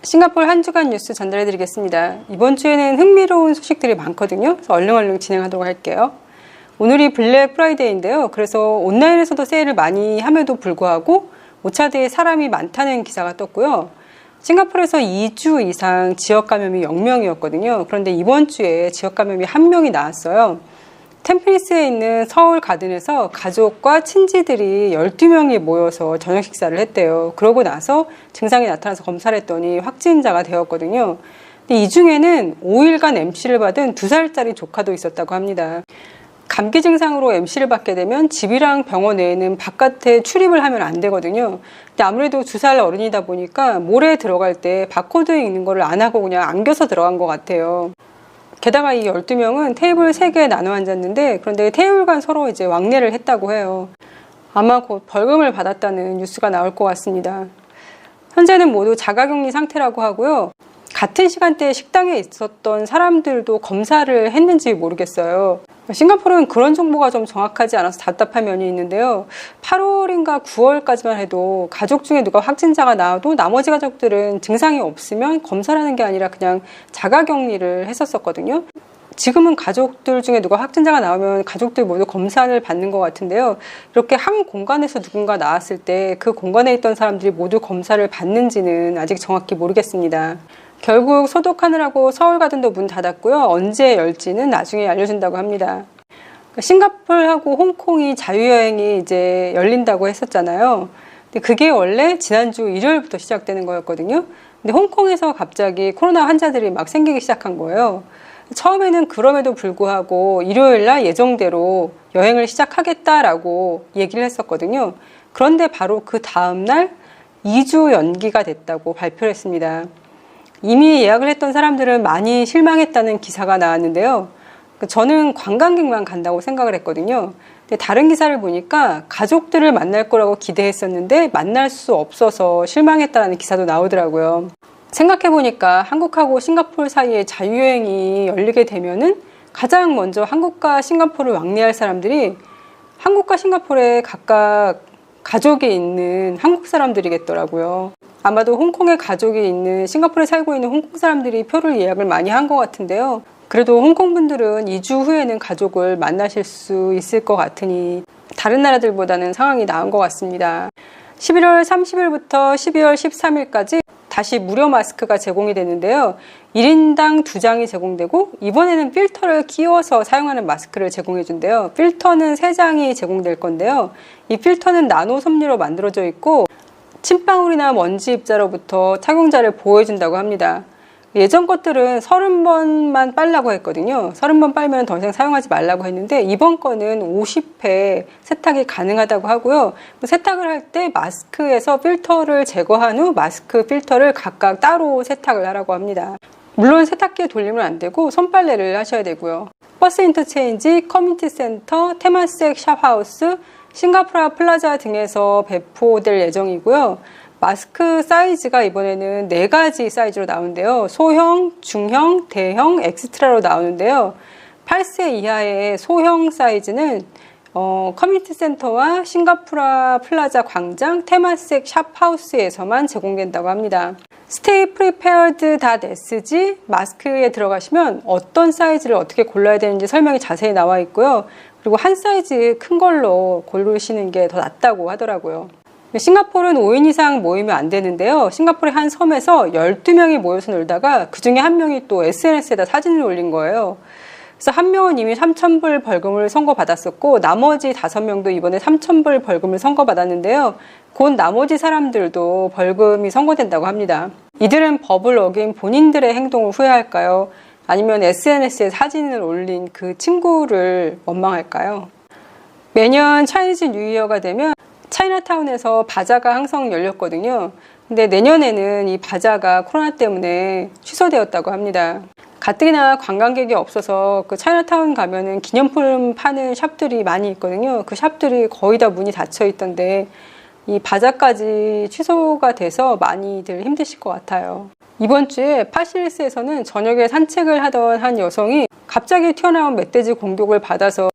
싱가포르 한 주간 뉴스 전달해 드리겠습니다. 이번 주에는 흥미로운 소식들이 많거든요. 그래서 얼른 진행하도록 할게요. 오늘이 블랙 프라이데이인데요. 그래서 온라인에서도 세일을 많이 함에도 불구하고 오차대에 사람이 많다는 기사가 떴고요. 싱가포르에서 2주 이상 지역 감염이 0명이었거든요. 그런데 이번 주에 지역 감염이 1명이 나왔어요. 템플리스에 있는 서울 가든에서 가족과 친지들이 12명이 모여서 저녁 식사를 했대요. 그러고 나서 증상이 나타나서 검사를 했더니 확진자가 되었거든요. 근데 이 중에는 5일간 MC를 받은 2살짜리 조카도 있었다고 합니다. 감기 증상으로 MC를 받게 되면 집이랑 병원 외에는 바깥에 출입을 하면 안 되거든요. 근데 아무래도 2살 어른이다 보니까 몰에 들어갈 때 바코드에 있는 거를 안 하고 그냥 안겨서 들어간 것 같아요. 게다가 이 12명은 테이블 3개에 나눠 앉았는데, 그런데 테이블 간 서로 이제 왕래를 했다고 해요. 아마 곧 벌금을 받았다는 뉴스가 나올 것 같습니다. 현재는 모두 자가격리 상태라고 하고요. 같은 시간대에 식당에 있었던 사람들도 검사를 했는지 모르겠어요. 싱가포르는 그런 정보가 좀 정확하지 않아서 답답한 면이 있는데요. 8월인가 9월까지만 해도 가족 중에 누가 확진자가 나와도 나머지 가족들은 증상이 없으면 검사를 하는 게 아니라 그냥 자가격리를 했었거든요. 지금은 가족들 중에 누가 확진자가 나오면 가족들 모두 검사를 받는 것 같은데요. 이렇게 한 공간에서 누군가 나왔을 때 그 공간에 있던 사람들이 모두 검사를 받는지는 아직 정확히 모르겠습니다. 결국 소독하느라고 서울 가든도 문 닫았고요. 언제 열지는 나중에 알려준다고 합니다. 싱가포르하고 홍콩이 자유여행이 이제 열린다고 했었잖아요. 근데 그게 원래 지난주 일요일부터 시작되는 거였거든요. 근데 홍콩에서 갑자기 코로나 환자들이 막 생기기 시작한 거예요. 처음에는 그럼에도 불구하고 일요일날 예정대로 여행을 시작하겠다라고 얘기를 했었거든요. 그런데 바로 그 다음날 2주 연기가 됐다고 발표를 했습니다. 이미 예약을 했던 사람들은 많이 실망했다는 기사가 나왔는데요. 저는 관광객만 간다고 생각을 했거든요. 근데 다른 기사를 보니까 가족들을 만날 거라고 기대했었는데 만날 수 없어서 실망했다는 기사도 나오더라고요. 생각해보니까 한국하고 싱가포르 사이에 자유여행이 열리게 되면은 가장 먼저 한국과 싱가포르를 왕래할 사람들이 한국과 싱가포르에 각각 가족이 있는 한국 사람들이겠더라고요. 아마도 홍콩에 가족이 있는, 싱가포르에 살고 있는 홍콩 사람들이 표를 예약을 많이 한 것 같은데요. 그래도 홍콩 분들은 2주 후에는 가족을 만나실 수 있을 것 같으니 다른 나라들보다는 상황이 나은 것 같습니다. 11월 30일부터 12월 13일까지 다시 무료 마스크가 제공이 되는데요. 1인당 2장이 제공되고 이번에는 필터를 끼워서 사용하는 마스크를 제공해 준대요. 필터는 3장이 제공될 건데요. 이 필터는 나노 섬유로 만들어져 있고 침방울이나 먼지 입자로부터 착용자를 보호해준다고 합니다. 예전 것들은 30번만 빨라고 했거든요. 30번 빨면 더 이상 사용하지 말라고 했는데 이번 거는 50회 세탁이 가능하다고 하고요. 세탁을 할 때 마스크에서 필터를 제거한 후 마스크 필터를 각각 따로 세탁을 하라고 합니다. 물론 세탁기에 돌리면 안 되고 손빨래를 하셔야 되고요. 버스 인터체인지, 커뮤니티 센터, 테마스ek 샵하우스, 싱가포르 플라자 등에서 배포될 예정이고요. 마스크 사이즈가 이번에는 4가지 사이즈로 나오는데요. 소형, 중형, 대형, 엑스트라로 나오는데요. 8세 이하의 소형 사이즈는 커뮤니티 센터와 싱가포르 플라자 광장, 테마스ek 샵하우스에서만 제공된다고 합니다. stayprepared.sg 마스크에 들어가시면 어떤 사이즈를 어떻게 골라야 되는지 설명이 자세히 나와 있고요. 그리고 한 사이즈 큰 걸로 고르시는 게 더 낫다고 하더라고요. 싱가포르는 5인 이상 모이면 안 되는데요. 싱가포르의 한 섬에서 12명이 모여서 놀다가 그 중에 한 명이 또 SNS에다 사진을 올린 거예요. 그래서 한 명은 이미 3,000불 벌금을 선고받았었고 나머지 5명도 이번에 3,000불 벌금을 선고받았는데요. 곧 나머지 사람들도 벌금이 선고된다고 합니다. 이들은 법을 어긴 본인들의 행동을 후회할까요? 아니면 SNS에 사진을 올린 그 친구를 원망할까요? 매년 차이니즈 뉴 이어가 되면 차이나타운에서 바자가 항상 열렸거든요. 근데 내년에는 이 바자가 코로나 때문에 취소되었다고 합니다. 가뜩이나 관광객이 없어서 그 차이나타운 가면은 기념품 파는 샵들이 많이 있거든요. 그 샵들이 거의 다 문이 닫혀 있던데 이 바자까지 취소가 돼서 많이들 힘드실 것 같아요. 이번 주에 파시리스에서는 저녁에 산책을 하던 한 여성이 갑자기 튀어나온 멧돼지 공격을 받아서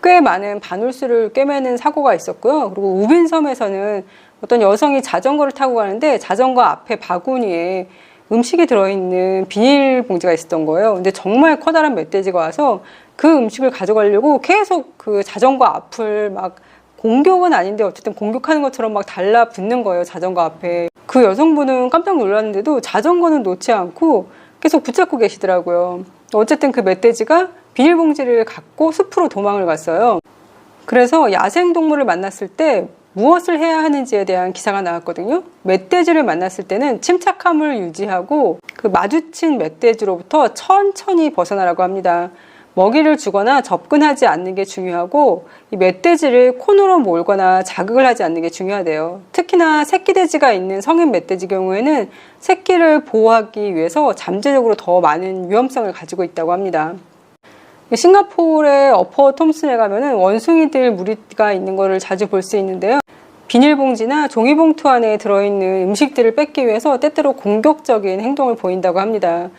꽤 많은 반울수를 꿰매는 사고가 있었고요. 그리고 우빈섬에서는 어떤 여성이 자전거를 타고 가는데 자전거 앞에 바구니에 음식이 들어있는 비닐봉지가 있었던 거예요. 근데 정말 커다란 멧돼지가 와서 그 음식을 가져가려고 계속 그 자전거 앞을 막 공격은 아닌데 어쨌든 공격하는 것처럼 막 달라붙는 거예요. 자전거 앞에. 그 여성분은 깜짝 놀랐는데도 자전거는 놓지 않고 계속 붙잡고 계시더라고요. 어쨌든 그 멧돼지가 비닐봉지를 갖고 숲으로 도망을 갔어요. 그래서 야생동물을 만났을 때 무엇을 해야 하는지에 대한 기사가 나왔거든요. 멧돼지를 만났을 때는 침착함을 유지하고 그 마주친 멧돼지로부터 천천히 벗어나라고 합니다. 먹이를 주거나 접근하지 않는 게 중요하고 이 멧돼지를 코너로 몰거나 자극을 하지 않는 게 중요하대요. 특히나 새끼 돼지가 있는 성인 멧돼지 경우에는 새끼를 보호하기 위해서 잠재적으로 더 많은 위험성을 가지고 있다고 합니다. 싱가포르의 어퍼 톰슨에 가면은 원숭이들 무리가 있는 거를 자주 볼 수 있는데요. 비닐봉지나 종이봉투 안에 들어있는 음식들을 뺏기 위해서 때때로 공격적인 행동을 보인다고 합니다.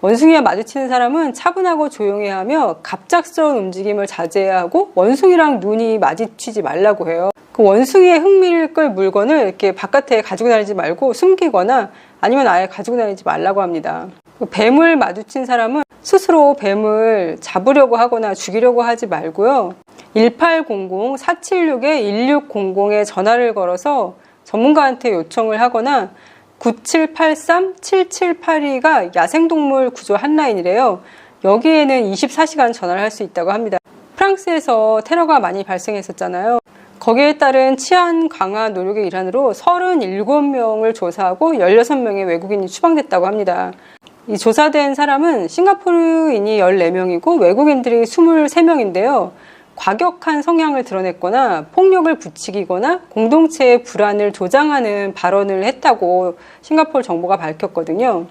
원숭이와 마주치는 사람은 차분하고 조용해야 하며 갑작스러운 움직임을 자제해야 하고 원숭이랑 눈이 마주치지 말라고 해요. 그 원숭이의 흥미를 끌 물건을 이렇게 바깥에 가지고 다니지 말고 숨기거나 아니면 아예 가지고 다니지 말라고 합니다. 뱀을 마주친 사람은 스스로 뱀을 잡으려고 하거나 죽이려고 하지 말고요. 1800-476-1600에 전화를 걸어서 전문가한테 요청을 하거나 9783-7782가 야생동물 구조 한라인이래요. 여기에는 24시간 전화를 할 수 있다고 합니다. 프랑스에서 테러가 많이 발생했었잖아요. 거기에 따른 치안 강화 노력의 일환으로 37명을 조사하고 16명의 외국인이 추방됐다고 합니다. 이 조사된 사람은 싱가포르인이 14명이고 외국인들이 23명인데요. 과격한 성향을 드러냈거나 폭력을 부추기거나 공동체의 불안을 조장하는 발언을 했다고 싱가포르 정부가 밝혔거든요.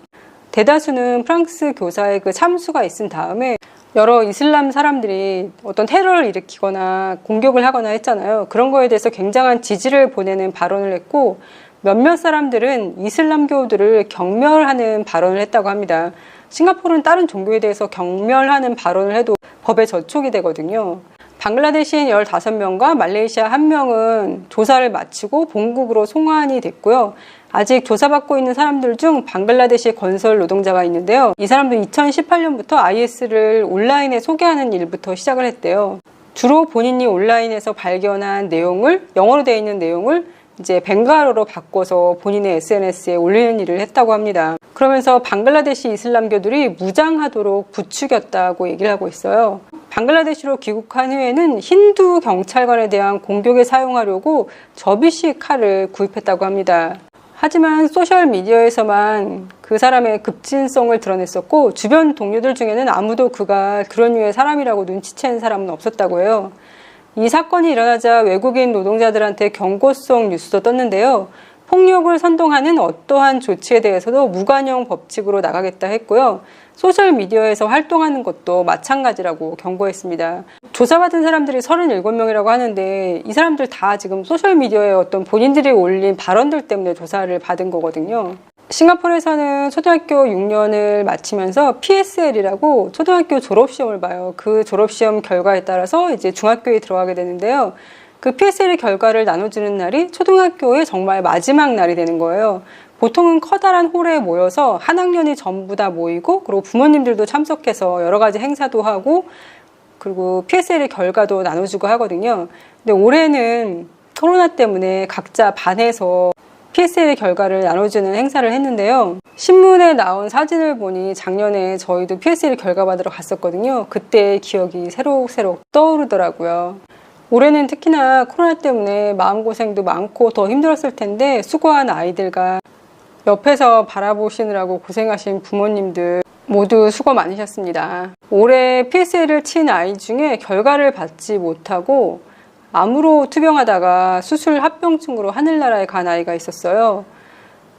대다수는 프랑스 교사의 그 참수가 있은 다음에 여러 이슬람 사람들이 어떤 테러를 일으키거나 공격을 하거나 했잖아요. 그런 거에 대해서 굉장한 지지를 보내는 발언을 했고 몇몇 사람들은 이슬람교들을 경멸하는 발언을 했다고 합니다. 싱가포르는 다른 종교에 대해서 경멸하는 발언을 해도 법에 저촉이 되거든요. 방글라데시인 15명과 말레이시아 1명은 조사를 마치고 본국으로 송환이 됐고요. 아직 조사받고 있는 사람들 중 방글라데시 건설 노동자가 있는데요. 이 사람도 2018년부터 IS를 온라인에 소개하는 일부터 시작을 했대요. 주로 본인이 온라인에서 발견한 내용을, 영어로 되어 있는 내용을 이제 벵갈어로 바꿔서 본인의 SNS에 올리는 일을 했다고 합니다. 그러면서 방글라데시 이슬람교들이 무장하도록 부추겼다고 얘기를 하고 있어요. 방글라데시로 귀국한 후에는 힌두 경찰관에 대한 공격에 사용하려고 접이식 칼을 구입했다고 합니다. 하지만 소셜미디어에서만 그 사람의 급진성을 드러냈었고 주변 동료들 중에는 아무도 그가 그런 류의 사람이라고 눈치챈 사람은 없었다고 해요. 이 사건이 일어나자 외국인 노동자들한테 경고성 뉴스도 떴는데요. 폭력을 선동하는 어떠한 조치에 대해서도 무관용 법칙으로 나가겠다 했고요. 소셜미디어에서 활동하는 것도 마찬가지라고 경고했습니다. 조사받은 사람들이 37명이라고 하는데 이 사람들 다 지금 소셜미디어에 어떤 본인들이 올린 발언들 때문에 조사를 받은 거거든요. 싱가포르에서는 초등학교 6년을 마치면서 PSL이라고 초등학교 졸업시험을 봐요. 그 졸업시험 결과에 따라서 이제 중학교에 들어가게 되는데요. 그 PSL 결과를 나눠주는 날이 초등학교의 정말 마지막 날이 되는 거예요. 보통은 커다란 홀에 모여서 한 학년이 전부 다 모이고 그리고 부모님들도 참석해서 여러 가지 행사도 하고 그리고 PSL 결과도 나눠주고 하거든요. 근데 올해는 코로나 때문에 각자 반에서 PSL 결과를 나눠주는 행사를 했는데요. 신문에 나온 사진을 보니 작년에 저희도 PSL 결과 받으러 갔었거든요. 그때의 기억이 새록새록 떠오르더라고요. 올해는 특히나 코로나 때문에 마음고생도 많고 더 힘들었을 텐데 수고한 아이들과 옆에서 바라보시느라고 고생하신 부모님들 모두 수고 많으셨습니다. 올해 PSL을 친 아이 중에 결과를 받지 못하고 암으로 투병하다가 수술 합병증으로 하늘나라에 간 아이가 있었어요.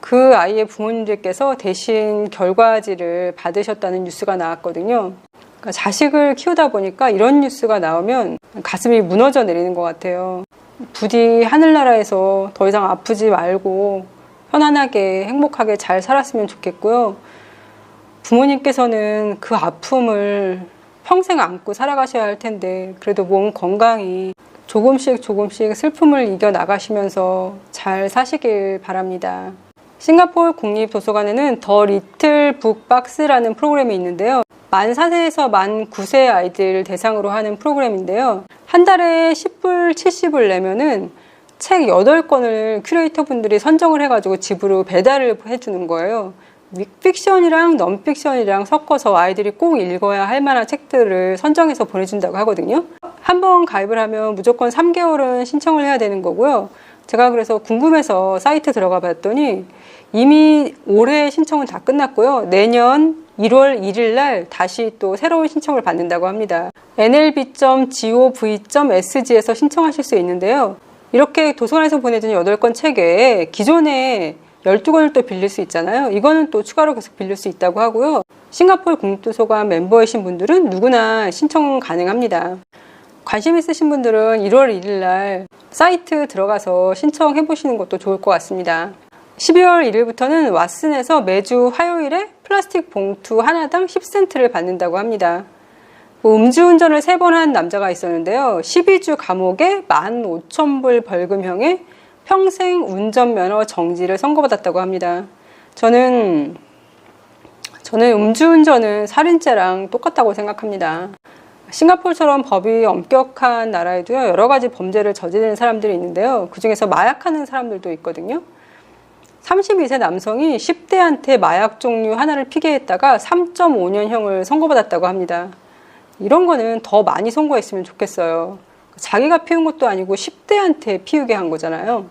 그 아이의 부모님들께서 대신 결과지를 받으셨다는 뉴스가 나왔거든요. 그러니까 자식을 키우다 보니까 이런 뉴스가 나오면 가슴이 무너져 내리는 것 같아요. 부디 하늘나라에서 더 이상 아프지 말고 편안하게 행복하게 잘 살았으면 좋겠고요. 부모님께서는 그 아픔을 평생 안고 살아가셔야 할 텐데 그래도 몸 건강히 조금씩 슬픔을 이겨나가시면서 잘 사시길 바랍니다. 싱가포르 국립도서관에는 더 리틀 북박스라는 프로그램이 있는데요. 만 4세에서 만 9세 아이들을 대상으로 하는 프로그램인데요. 한 달에 10불, 70불 내면은 책 8권을 큐레이터 분들이 선정을 해가지고 집으로 배달을 해주는 거예요. 픽션이랑 넌픽션이랑 섞어서 아이들이 꼭 읽어야 할 만한 책들을 선정해서 보내준다고 하거든요. 한번 가입을 하면 무조건 3개월은 신청을 해야 되는 거고요. 제가 그래서 궁금해서 사이트 들어가 봤더니 이미 올해 신청은 다 끝났고요. 내년 1월 1일 날 다시 또 새로운 신청을 받는다고 합니다. nlb.gov.sg에서 신청하실 수 있는데요. 이렇게 도서관에서 보내준 8권 책 외에 기존에 12권을 또 빌릴 수 있잖아요. 이거는 또 추가로 계속 빌릴 수 있다고 하고요. 싱가포르 국립도서관 멤버이신 분들은 누구나 신청 가능합니다. 관심 있으신 분들은 1월 1일 날 사이트 들어가서 신청해 보시는 것도 좋을 것 같습니다. 12월 1일부터는 왓슨에서 매주 화요일에 플라스틱 봉투 하나당 10센트를 받는다고 합니다. 음주운전을 3번 한 남자가 있었는데요. 12주 감옥에 15,000불 벌금형에 평생 운전면허 정지를 선고받았다고 합니다. 저는 음주운전은 살인죄랑 똑같다고 생각합니다. 싱가포르처럼 법이 엄격한 나라에도요, 여러 가지 범죄를 저지르는 사람들이 있는데요. 그 중에서 마약하는 사람들도 있거든요. 32세 남성이 10대한테 마약 종류 하나를 피게 했다가 3.5년형을 선고받았다고 합니다. 이런 거는 더 많이 선고했으면 좋겠어요. 자기가 피운 것도 아니고 10대한테 피우게 한 거잖아요.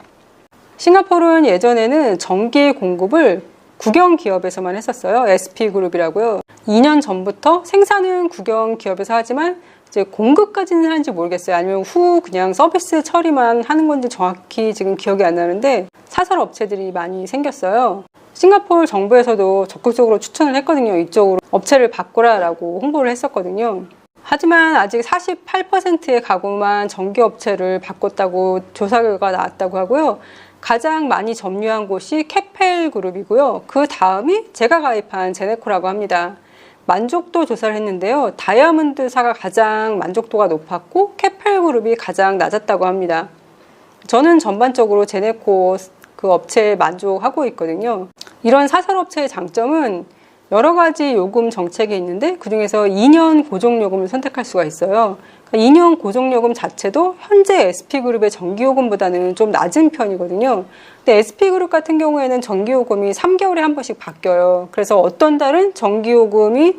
싱가포르는 예전에는 전기 공급을 국영기업에서만 했었어요. SP그룹이라고요. 2년 전부터 생산은 국영기업에서 하지만 이제 공급까지는 하는지 모르겠어요. 아니면 후 그냥 서비스 처리만 하는 건지 정확히 지금 기억이 안 나는데 사설 업체들이 많이 생겼어요. 싱가포르 정부에서도 적극적으로 추천을 했거든요. 이쪽으로 업체를 바꾸라라고 홍보를 했었거든요. 하지만 아직 48%의 가구만 전기업체를 바꿨다고 조사 결과가 나왔다고 하고요. 가장 많이 점유한 곳이 캐펠 그룹이고요. 그 다음이 제가 가입한 제네코라고 합니다. 만족도 조사를 했는데요. 다이아몬드사가 가장 만족도가 높았고 캐펠 그룹이 가장 낮았다고 합니다. 저는 전반적으로 제네코 그 업체에 만족하고 있거든요. 이런 사설업체의 장점은 여러 가지 요금 정책이 있는데 그중에서 2년 고정요금을 선택할 수가 있어요. 2년 고정요금 자체도 현재 SP그룹의 전기요금보다는 좀 낮은 편이거든요. 근데 SP그룹 같은 경우에는 전기요금이 3개월에 한 번씩 바뀌어요. 그래서 어떤 달은 전기요금이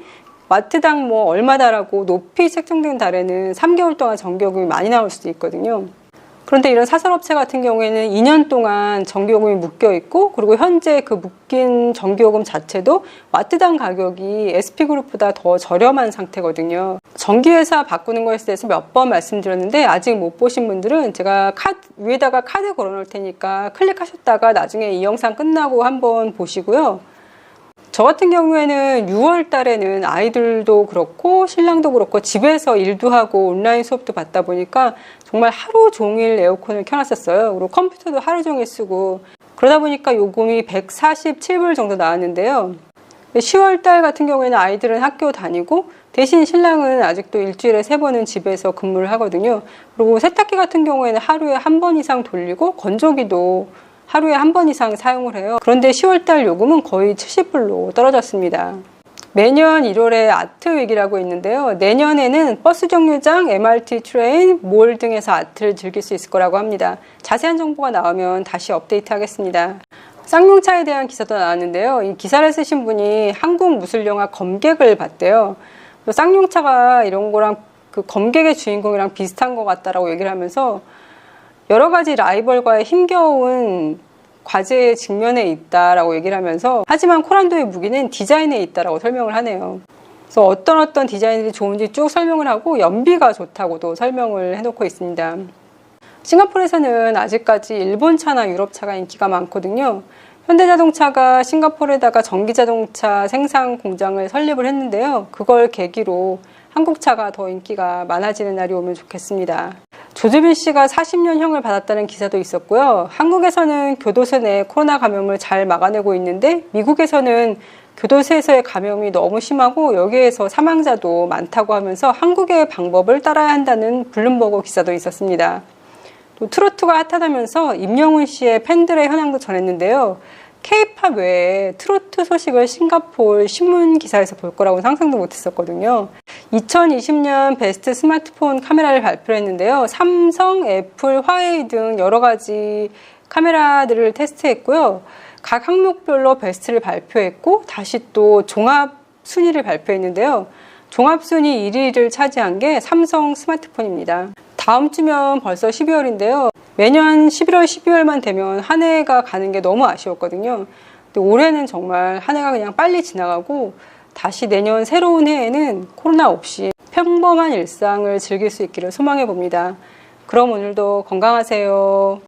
와트당 뭐 얼마다라고 높이 책정된 달에는 3개월 동안 전기요금이 많이 나올 수도 있거든요. 그런데 이런 사설업체 같은 경우에는 2년 동안 전기요금이 묶여 있고 그리고 현재 그 묶인 전기요금 자체도 와트당 가격이 SP그룹보다 더 저렴한 상태거든요. 전기회사 바꾸는 것에 대해서 몇 번 말씀드렸는데 아직 못 보신 분들은 제가 위에다가 카드 걸어 놓을 테니까 클릭하셨다가 나중에 이 영상 끝나고 한번 보시고요. 저 같은 경우에는 6월 달에는 아이들도 그렇고 신랑도 그렇고 집에서 일도 하고 온라인 수업도 받다 보니까 정말 하루 종일 에어컨을 켜놨었어요. 그리고 컴퓨터도 하루 종일 쓰고 그러다 보니까 요금이 147불 정도 나왔는데요. 10월 달 같은 경우에는 아이들은 학교 다니고 대신 신랑은 아직도 일주일에 3번은 집에서 근무를 하거든요. 그리고 세탁기 같은 경우에는 하루에 한 번 이상 돌리고 건조기도 하루에 한 번 이상 사용을 해요. 그런데 10월달 요금은 거의 70불로 떨어졌습니다. 매년 1월에 아트위기라고 있는데요. 내년에는 버스 정류장, MRT 트레인, 몰 등에서 아트를 즐길 수 있을 거라고 합니다. 자세한 정보가 나오면 다시 업데이트 하겠습니다. 쌍용차에 대한 기사도 나왔는데요. 이 기사를 쓰신 분이 한국 무술 영화 검객을 봤대요. 쌍용차가 이런 거랑 그 검객의 주인공이랑 비슷한 것 같다라고 얘기를 하면서 여러 가지 라이벌과의 힘겨운 과제의 직면에 있다라고 얘기를 하면서 하지만 코란도의 무기는 디자인에 있다라고 설명을 하네요. 그래서 어떤 디자인이 좋은지 쭉 설명을 하고 연비가 좋다고도 설명을 해놓고 있습니다. 싱가포르에서는 아직까지 일본차나 유럽차가 인기가 많거든요. 현대자동차가 싱가포르에다가 전기자동차 생산 공장을 설립을 했는데요. 그걸 계기로 한국차가 더 인기가 많아지는 날이 오면 좋겠습니다. 조주빈 씨가 40년형을 받았다는 기사도 있었고요. 한국에서는 교도소 내 코로나 감염을 잘 막아내고 있는데 미국에서는 교도소에서의 감염이 너무 심하고 여기에서 사망자도 많다고 하면서 한국의 방법을 따라야 한다는 블룸버그 기사도 있었습니다. 또 트로트가 핫하다면서 임영웅 씨의 팬들의 현황도 전했는데요. K-팝 외에 트로트 소식을 싱가포르 신문 기사에서 볼 거라고 상상도 못했었거든요. 2020년 베스트 스마트폰 카메라를 발표했는데요. 삼성, 애플, 화웨이 등 여러 가지 카메라들을 테스트했고요. 각 항목별로 베스트를 발표했고 다시 또 종합 순위를 발표했는데요. 종합 순위 1위를 차지한 게 삼성 스마트폰입니다. 다음 주면 벌써 12월인데요. 매년 11월, 12월만 되면 한 해가 가는 게 너무 아쉬웠거든요. 근데 올해는 정말 한 해가 그냥 빨리 지나가고 다시 내년 새로운 해에는 코로나 없이 평범한 일상을 즐길 수 있기를 소망해 봅니다. 그럼 오늘도 건강하세요.